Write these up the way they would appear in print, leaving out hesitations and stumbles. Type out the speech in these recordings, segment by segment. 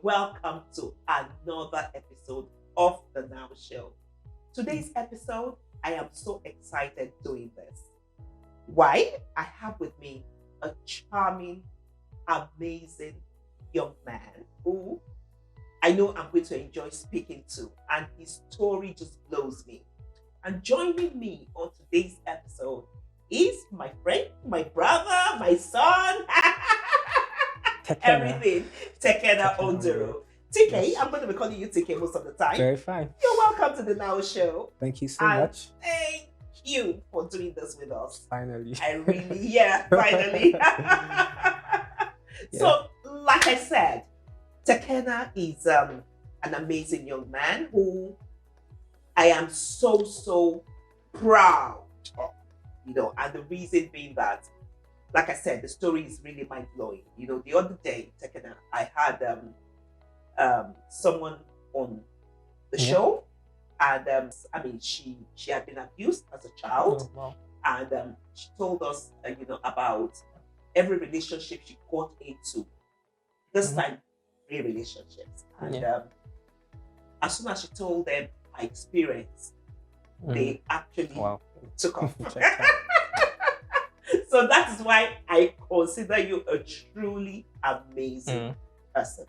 welcome to another episode of the Now Show. Today's episode, I am so excited doing this. Why? I have with me a charming, amazing young man who I know I'm going to enjoy speaking to, and his story just blows me. And joining me on today's episode is my friend, my brother, my son, everything, Tekena Onduru. TK, yes. I'm going to be calling you TK most of the time. Very fine. You're welcome to the Now Show. Thank you so much. Thank you for doing this with us. Finally. Finally. So, like I said, Tekena is an amazing young man who I am so proud of, and the reason being that, like I said, the story is really mind-blowing. The other day, Tekena, I had someone on the show, and she had been abused as a child, and she told us, about every relationship she got into. This time, 3 relationships, and as soon as she told them her experience, they actually took off. So that is why I consider you a truly amazing person.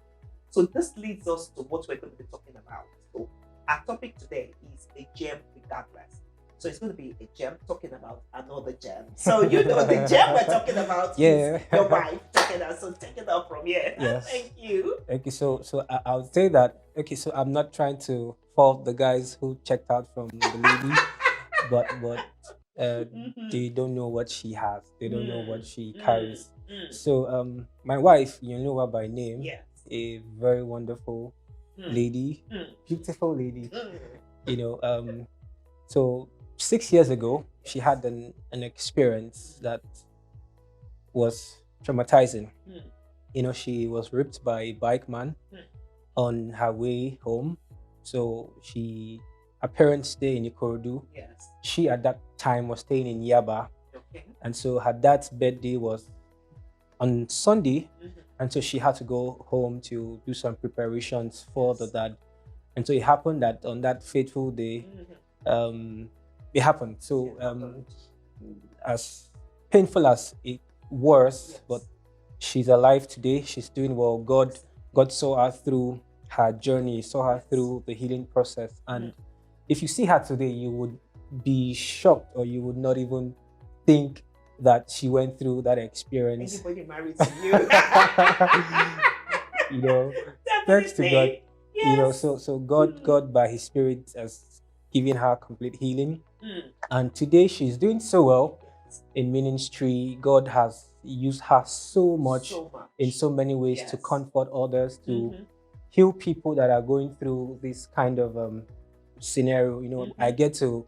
So this leads us to what we're going to be talking about. So our topic today is a gem regardless. So it's going to be a gem talking about another gem. So the gem we're talking about is your wife, Tekena. So take it up from here. Yes. Thank you. Okay, so I would say that, so I'm not trying to fault the guys who checked out from the lady, but they don't know what she has. They don't know what she carries. So my wife, you know her by name, a very wonderful lady, beautiful lady. So 6 years ago, she had an experience that was traumatizing. She was raped by a bike man on her way home. So her parents stay in Ikorodu. Yes. She at that time was staying in Yaba. Okay. And so her dad's birthday was on Sunday. And so she had to go home to do some preparations for the dad. And so it happened that on that fateful day, it happened. So as painful as it was, but she's alive today. She's doing well. God saw her through her journey, saw her through the healing process. And if you see her today, you would be shocked, or you would not even think that she went through that experience. Anybody married to you? Thanks to God. Yes. So God by His Spirit has given her complete healing. And today she's doing so well in ministry. God has used her so much in so many ways to comfort others, to heal people that are going through this kind of scenario. I get to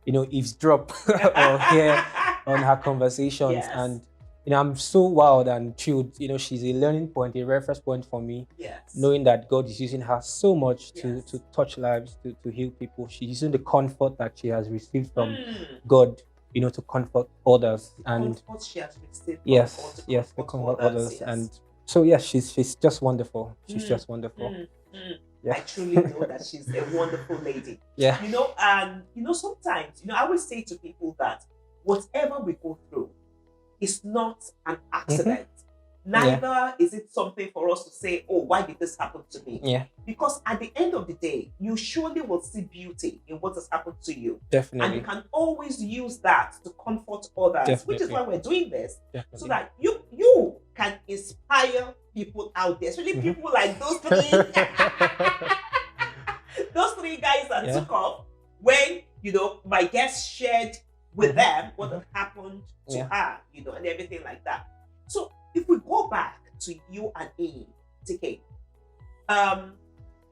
eavesdrop or hear on her conversations, and I'm so wild and thrilled. She's a learning point, a reference point for me, knowing that God is using her so much to touch lives, to heal people. She's using the comfort that she has received from God, to comfort others. And comfort she has received to comfort others. And so she's just wonderful. She's just wonderful. I truly know that she's a wonderful lady. And sometimes, I always say to people that whatever we go through is not an accident. Neither is it something for us to say, oh, why did this happen to me? Because at the end of the day, you surely will see beauty in what has happened to you. Definitely. And you can always use that to comfort others, which is why we're doing this. So that you can inspire people out there, especially people like those 3 those 3 guys that took off when my guests shared with them what had happened to her, and everything like that. So if we go back to you and Amy, TK,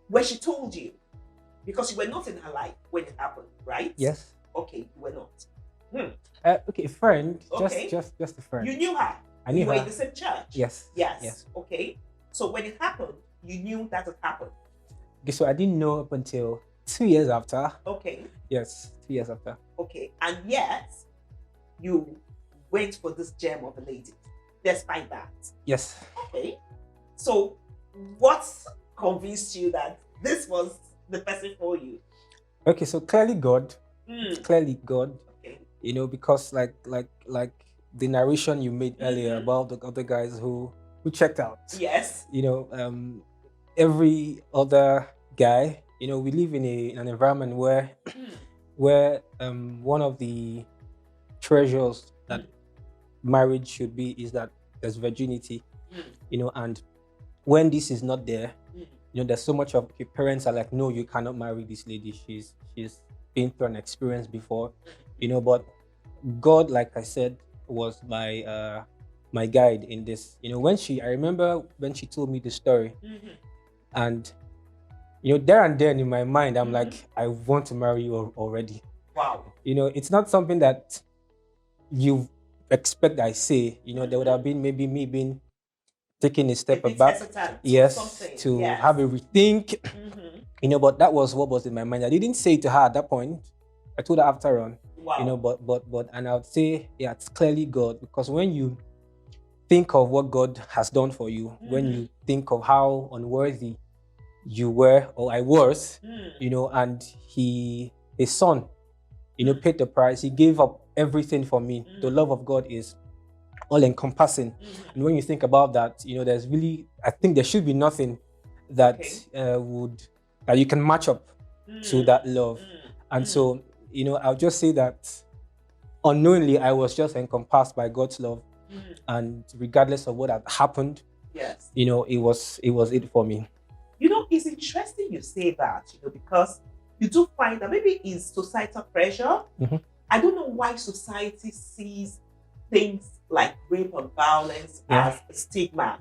where she told you, because you were not in her life when it happened, right? Yes. Okay, you were not. Okay, a friend. Okay. Just a friend. You knew her. I knew you her. were in the same church. Yes. Okay. So when it happened, you knew that it happened. Okay, so I didn't know up until 2 years after. Okay. Yes, 2 years after. Okay, and yet you went for this gem of a lady, despite that. Yes. Okay. So what convinced you that this was the person for you? Okay, so clearly God, clearly God, Okay. Because like the narration you made earlier about the other guys who checked out. Yes. Every other guy, we live in an environment where one of the treasures that marriage should be is that there's virginity, and when this is not there, there's so much of your parents are like, no, you cannot marry this lady. She's been through an experience before, but God, like I said, was my guide in this. I remember when she told me the story, and there and then in my mind, I'm like, I want to marry you already. Wow. It's not something that you expect I say. There would have been maybe me being taking a step back, to have a rethink. But that was what was in my mind. I didn't say it to her at that point. I told her after on. Wow. But and I would say, yeah, it's clearly God, because when you think of what God has done for you, when you think of how unworthy you were or I was, and his son, paid the price. He gave up everything for me. The love of God is all encompassing. And when you think about that, there's really, I think there should be nothing that that you can match up to that love. And so, I'll just say that unknowingly, I was just encompassed by God's love. And regardless of what had happened, yes, it was it for me. It's interesting you say that, because you do find that maybe it's societal pressure. I don't know why society sees things like rape and violence as a stigma.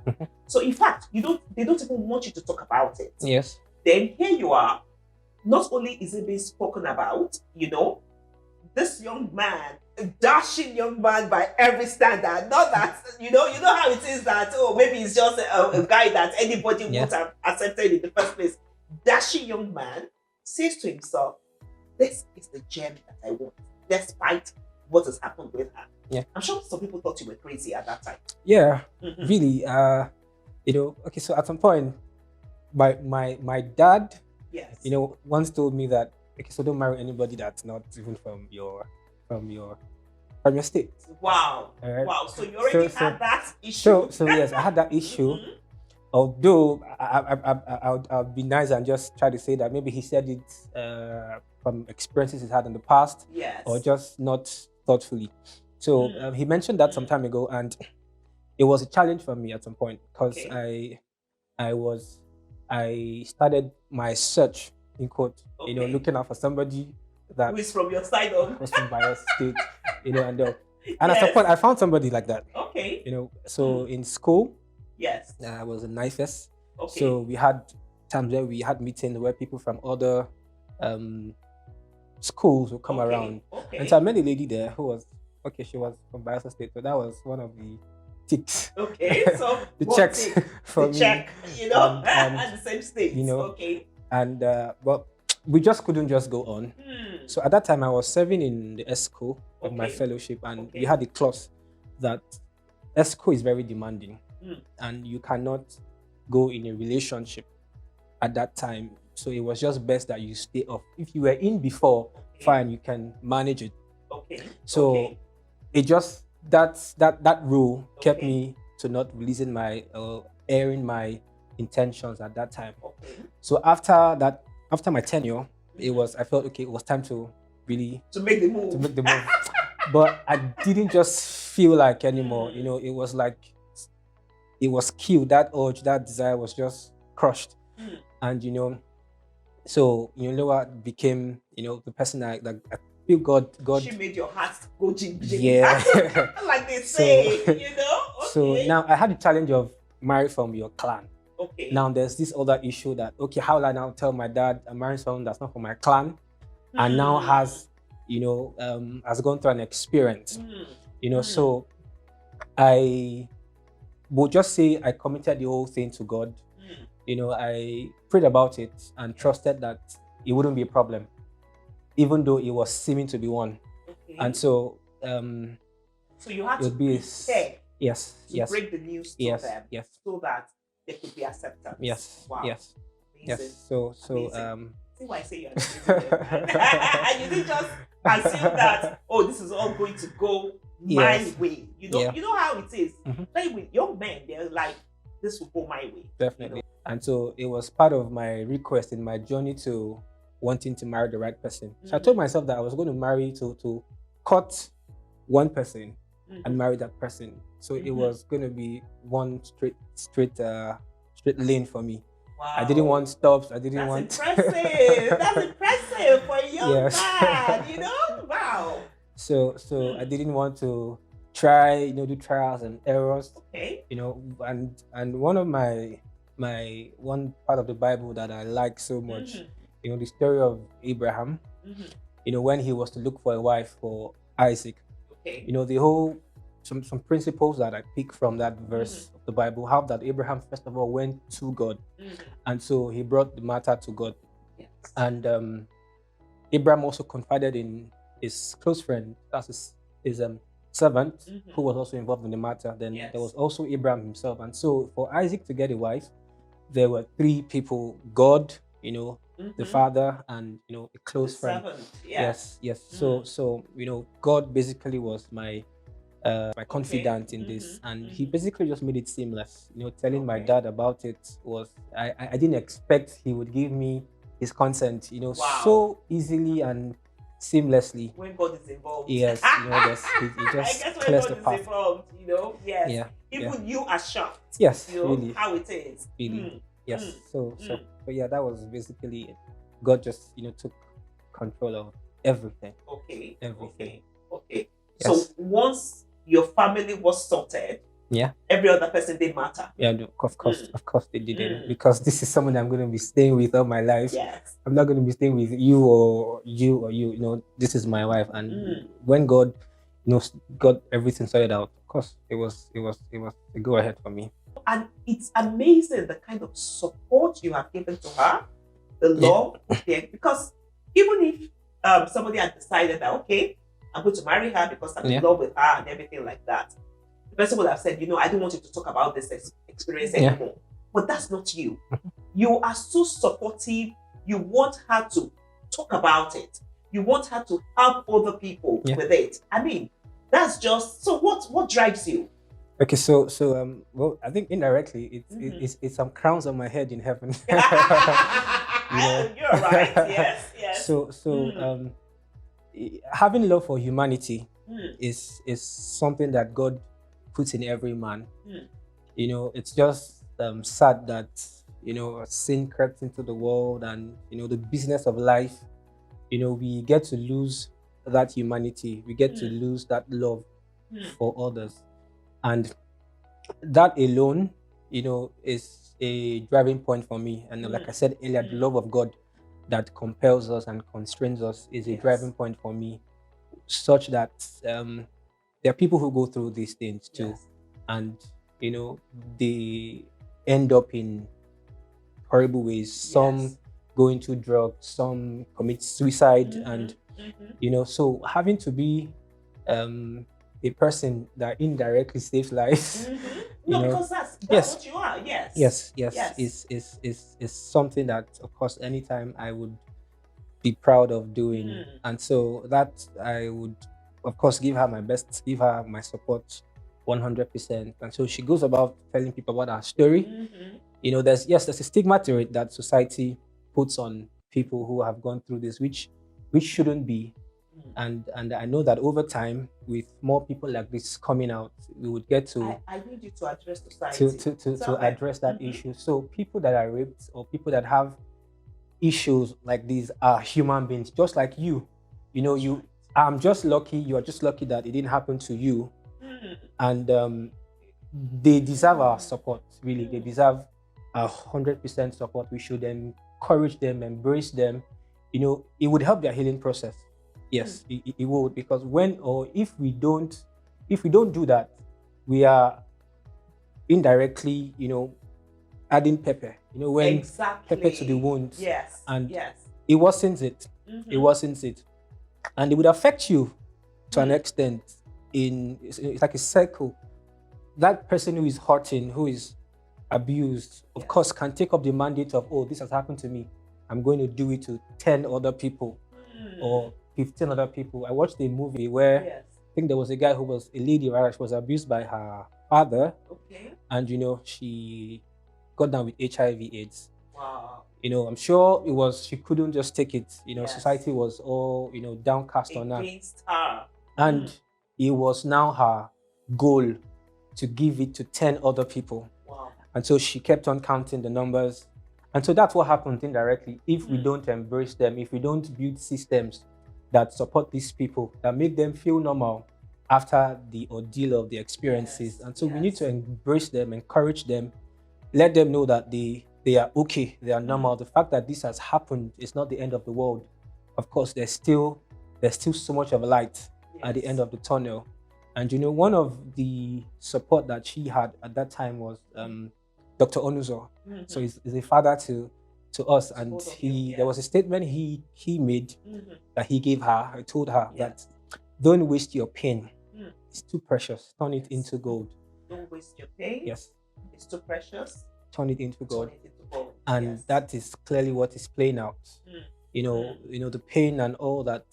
So in fact, they don't even want you to talk about it. Yes. Then here you are. Not only is it being spoken about, this young man, a dashing young man by every standard. Not that, you know how it is that, maybe it's just a guy that anybody would have accepted in the first place. Dashing young man says to himself, this is the gem that I want, despite what has happened with her. Yeah. I'm sure some people thought you were crazy at that time. Yeah, really. Okay, so at some point, my dad, once told me that, okay, so don't marry anybody that's not even from your state. Wow. Right? Wow. So you already had that issue. So yes, I had that issue. Although I'll be nice and just try to say that maybe he said it from experiences he's had in the past, or just not thoughtfully. So he mentioned that some time ago, and it was a challenge for me at some point, because I started my search, in quote, looking out for somebody that who is from your side of was from my state, and at some point I found somebody like that. Okay. So in school, I was a NIFES. Okay. So we had times where we had meetings where people from other schools would come around. Okay. And so I met a lady there who was, she was from Bayelsa State. So that was one of the ticks. Okay, so the checks for me. Check, at the same state. Okay. And but we just couldn't just go on. So at that time I was serving in the ESCO of my fellowship, and we had a clause that ESCO is very demanding, and you cannot go in a relationship at that time. So it was just best that you stay off. If you were in before, fine, you can manage it. Okay. So it just that rule kept me to not releasing my airing my intentions at that time. So after my tenure, I felt okay, it was time to really make the move. But I didn't just feel like anymore. It was like it was killed. That urge, that desire was just crushed. And so what became the person I feel God. She made your heart go jing jing. Yeah. Like they say, So now I had the challenge of marry from your clan. Okay. Now there's this other issue that, how will I now tell my dad I'm marrying someone that's not from my clan, and now has gone through an experience. So I would just say I committed the whole thing to God. I prayed about it and trusted that it wouldn't be a problem, even though it was seeming to be one. And so so you had to prepare to break the news to them, so that they could be accepted. Yes. Wow. Yes. Amazing. Yes. So Amazing. See why I say you're an amazing man. You didn't just assume that, oh, this is all going to go my way. You know how it is. Like with young men, they're like, this will go my way. Definitely. And so it was part of my request in my journey to wanting to marry the right person. So I told myself that I was going to marry to cut one person and marry that person. So it was going to be one straight lane for me. Wow. I didn't want stops. I didn't want. Impressive. That's impressive for a young man. You know, wow. So I didn't want to try, do trials and errors. Okay. And one of my one part of the Bible that I like so much, the story of Abraham. When he was to look for a wife for Isaac. Okay. The whole some principles that I pick from that verse of the Bible have that Abraham first of all went to God, and so he brought the matter to God. Yes. And Abraham also confided in his close friend, that's his servant, who was also involved in the matter. Then there was also Abraham himself. And so for Isaac to get a wife, there were three people: God, the father, and a close friend. Yes. So God basically was my confidant in this, and he basically just made it seamless. Telling my dad about it was I didn't expect he would give me his consent, so easily and seamlessly. When God is involved, yes, he just clears the path. Yes. Yeah. Even you are shocked. Yes, really. How it is. Really. Yes. But yeah, that was basically it. God just took control of everything. Okay. Everything. Okay. Yes. So once your family was sorted, every other person didn't matter. Yeah, of course they didn't, because this is someone I'm going to be staying with all my life. Yes. I'm not going to be staying with you or you. This is my wife, and when God got everything sorted out, of course it was a go ahead for me. And it's amazing the kind of support you have given to her, the love, because even if somebody had decided that, okay, I'm going to marry her because I'm in love with her and everything like that, the person would have said, I don't want you to talk about this experience anymore. But that's not you. You are so supportive. You want her to talk about it. You want her to help other people with it. I mean, that's just, so what drives you? Okay, so well, I think indirectly it's some crowns on my head in heaven. You're right. Yes. So having love for humanity is something that God puts in every man. It's just sad that sin crept into the world, and the business of life. We get to lose that humanity. We get to lose that love for others. And that alone, is a driving point for me. And like I said earlier, the love of God that compels us and constrains us is a driving point for me, such that there are people who go through these things too. And, they end up in horrible ways. Some go into drugs, some commit suicide. And, so having to be a person that indirectly saves lives. Because that's what you are. Yes. Is something that, of course, anytime I would be proud of doing. And so that I would, of course, give her my best, give her my support 100%. And so she goes about telling people about her story. There's a stigma to it that society puts on people who have gone through this, which shouldn't be. And I know that over time, with more people like this coming out, we would get to. I need you to address society to address that issue. So people that are raped or people that have issues like these are human beings, just like you. I'm just lucky. You are just lucky that it didn't happen to you, and they deserve our support. Really, they deserve 100% support. We should encourage them, embrace them. It would help their healing process. Yes, it would, because if we don't do that, we are indirectly, adding pepper. When pepper to the wound. Yes. And it worsens it. It worsens it, and it would affect you to an extent. It's like a cycle. That person who is hurting, who is abused, of course, can take up the mandate of, oh, this has happened to me, I'm going to do it to 10 other people or 15 other people. I watched a movie where I think there was a guy who was a lady, right? She was abused by her father. Okay. And, she got down with HIV/AIDS. Wow. I'm sure she couldn't just take it. Society was all, downcast on her. Against her. And it was now her goal to give it to 10 other people. Wow. And so she kept on counting the numbers. And so that's what happened indirectly. If we don't embrace them, if we don't build systems that support these people, that make them feel normal after the ordeal of the experiences. And so we need to embrace them, encourage them, let them know that they are okay, they are normal. The fact that this has happened is not the end of the world. Of course, there's still so much of a light at the end of the tunnel. And one of the support that she had at that time was Dr. Onuzo. So he's a father to us, and there was a statement he made that he gave her. I told her that don't waste your pain. It's too precious. Turn it into gold. Don't waste your pain. Yes. It's too precious. Turn it into gold. Turn it into gold. And that is clearly what is playing out. The pain and all that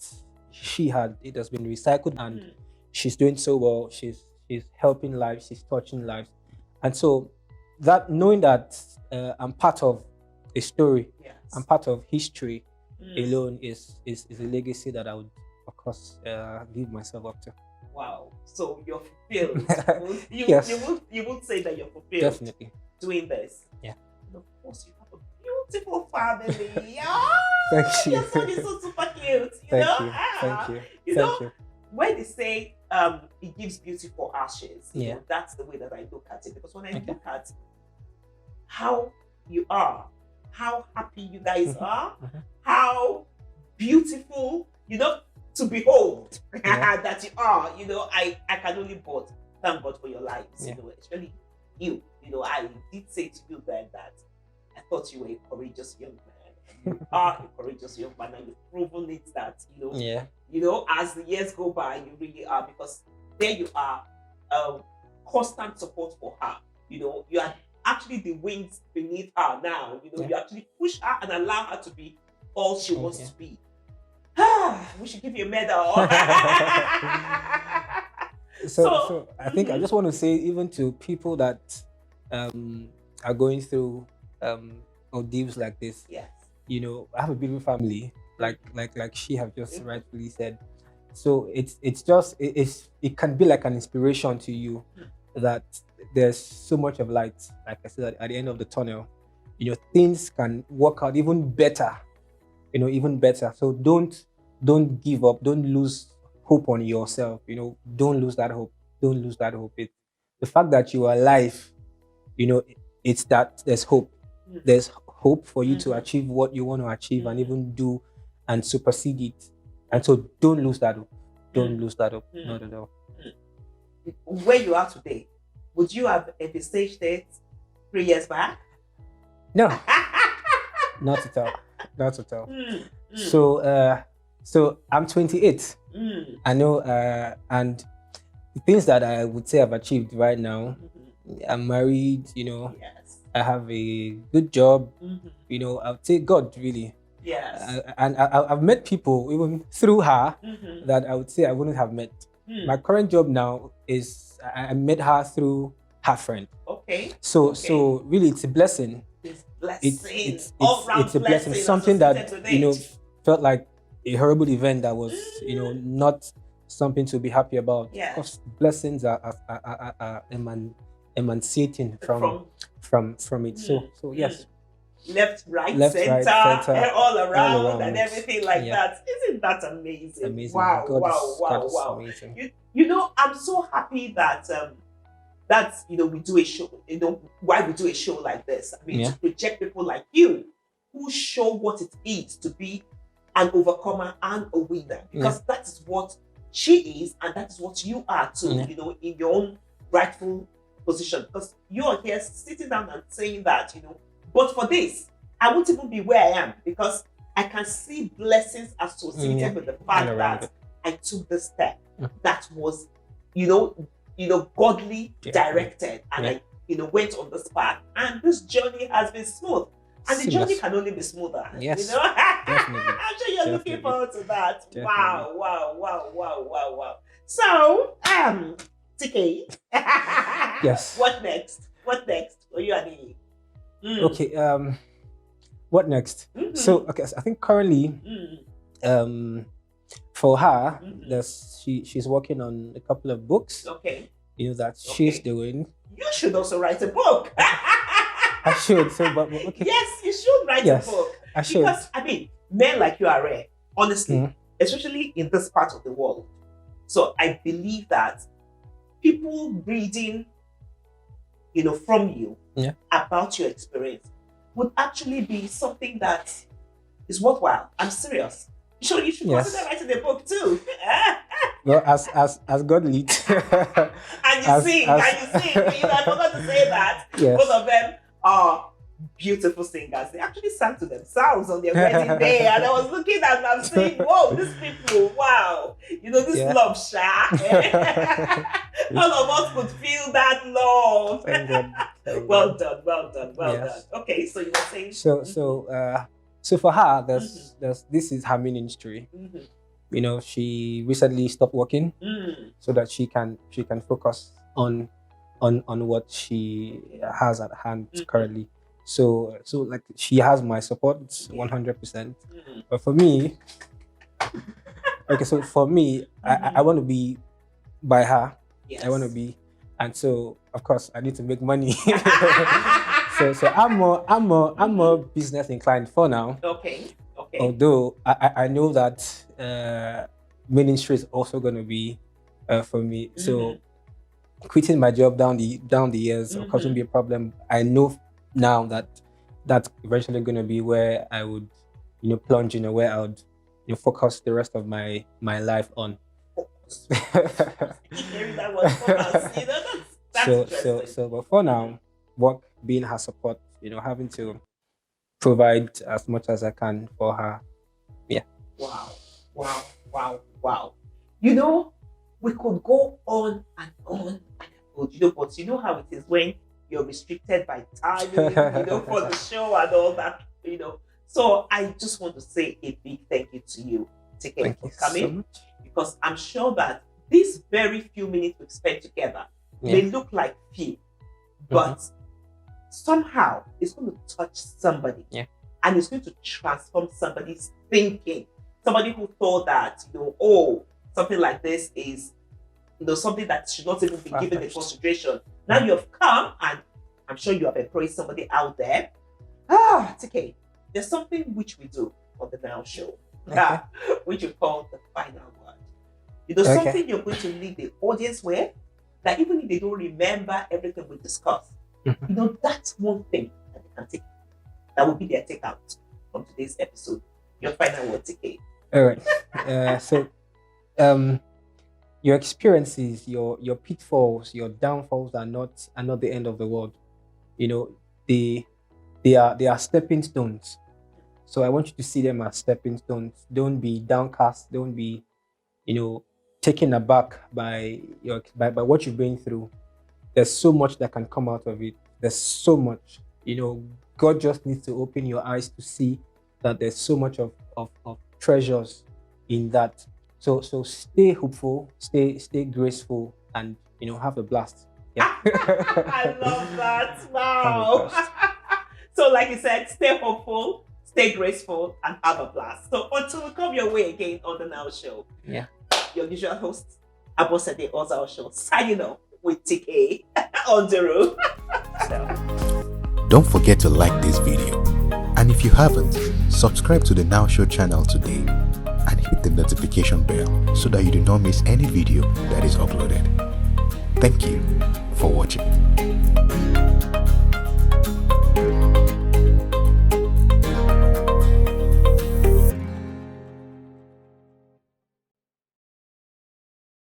she had, it has been recycled, and she's doing so well. She's helping lives, she's touching lives. And so that knowing that I'm part of a story, I'm part of history alone is a legacy that I would, of course, give myself up to. Wow. So you're fulfilled. Yes. You would say that you're fulfilled. Definitely. Doing this. Yeah. And of course, you have a beautiful family. Thank you. Your son is so super cute. Thank you. Thank you. Thank you. When they say it gives beauty for ashes, that's the way that I look at it. Because when I look at how you are, how happy you guys are, how beautiful, to behold that you are, I can only but thank God for your lives, especially you. I did say to you then that I thought you were a courageous young man. You are a courageous young man, and you've proven it that, as the years go by, you really are, because there you are, constant support for her. You are actually the wings beneath her now. You actually push her and allow her to be all she wants to be. We should give you a medal. So I think I just want to say, even to people that are going through ordeals like this, I have a beautiful family, like she have just rightfully said. So it can be like an inspiration to you that there's so much of light, like I said, at the end of the tunnel. Things can work out even better. Even better. So don't give up. Don't lose hope on yourself. Don't lose that hope. Don't lose that hope. The fact that you are alive, it's that there's hope. There's hope for you to achieve what you want to achieve and even do and supersede it. And so don't lose that hope. Don't lose that hope. Not at all. Where you are today, would you have envisaged it 3 years back? No. Not at all. Not at all. So I'm 28. I know, and the things that I would say I've achieved right now, I'm married, I have a good job, I would say God, really. Yes. And I've met people even through her that I would say I wouldn't have met. My current job now is, I met her through her friend. Okay. So really, it's a blessing. It's a blessing. Something that felt like a horrible event that was not something to be happy about. Yes. Of course, blessings are emancipating from it. So yes. Left, right, center, all around, and everything like that. Isn't that amazing? Amazing. Wow, God is amazing. I'm so happy that we do a show. Why we do a show like this? I mean, to project people like you who show what it is to be an overcomer and a winner, because that is what she is, and that is what you are too. In your own rightful position, because you are here sitting down and saying that but for this, I wouldn't even be where I am, because I can see blessings associated with the fact that I took this step that was, godly directed, and went on this path, and this journey has been smooth. And the journey can only be smoother. Yes. Definitely. I'm sure you're looking forward to that. Definitely. Wow. So, TK. Yes. What next? For you and me? Okay. What next? So, okay, so I think currently, for her, she's working on a couple of books. Okay. That she's doing. You should also write a book. I should. So, but okay. Yes, you should write a book. I should. Because men like you are rare, honestly, especially in this part of the world. So I believe that people reading, from you about your experience would actually be something that is worthwhile. I'm serious. You should consider writing a book too. Well, as God leads. And you sing. I forgot to say that. Yes. Both of them are beautiful singers. They actually sang to themselves on their wedding day. And I was looking at them saying, whoa, these people, wow. This love, Sha. All of us could feel that love. Well done. Okay, so you were saying. So for her, this is her ministry. She recently stopped working so that she can focus on what she has at hand currently. So like she has my support 100%. But for me, I want to be by her. Yes. I want to be, and so of course I need to make money. So I'm more business inclined for now. Okay. Although I know that ministry is also going to be for me. So quitting my job down the years of course won't be a problem. I know now that that's eventually going to be where I would plunge where I would focus the rest of my life on. Hearing that word focus, that's so but for now, work being her support, having to provide as much as I can for her. Yeah. Wow. We could go on and on, but you know how it is when you're restricted by time, for the show and all that, So I just want to say a big thank you to you, Tekena, for coming, because I'm sure that these very few minutes we've spent together may look like few, but somehow it's going to touch somebody, and it's going to transform somebody's thinking. Somebody who thought that something like this is something that should not even be given the consideration. Now you have come, and I'm sure you have encouraged somebody out there. TK, there's something which we do on the Now Show, which we call the final word. Something you're going to leave the audience with, that even if they don't remember everything we discussed, that's one thing that they can take. That will be their takeout from today's episode. Your final word, TK. All right. So, your experiences, your pitfalls, your downfalls are not the end of the world. They are stepping stones. So I want you to see them as stepping stones. Don't be downcast. Don't be, taken aback by what you've been through. There's so much that can come out of it. There's so much. God just needs to open your eyes to see that there's so much of treasures in that. So stay hopeful, stay graceful, and have a blast. Yeah. I love that. Wow. So like you said, stay hopeful, stay graceful, and have a blast. So until we come your way again on the Now Show. Yeah. Your usual host, Abosede Ozao Show, signing off with Tekena Onduru. Don't forget to like this video, and if you haven't, subscribe to the Now Show channel today and hit the notification bell so that you do not miss any video that is uploaded. Thank you for watching.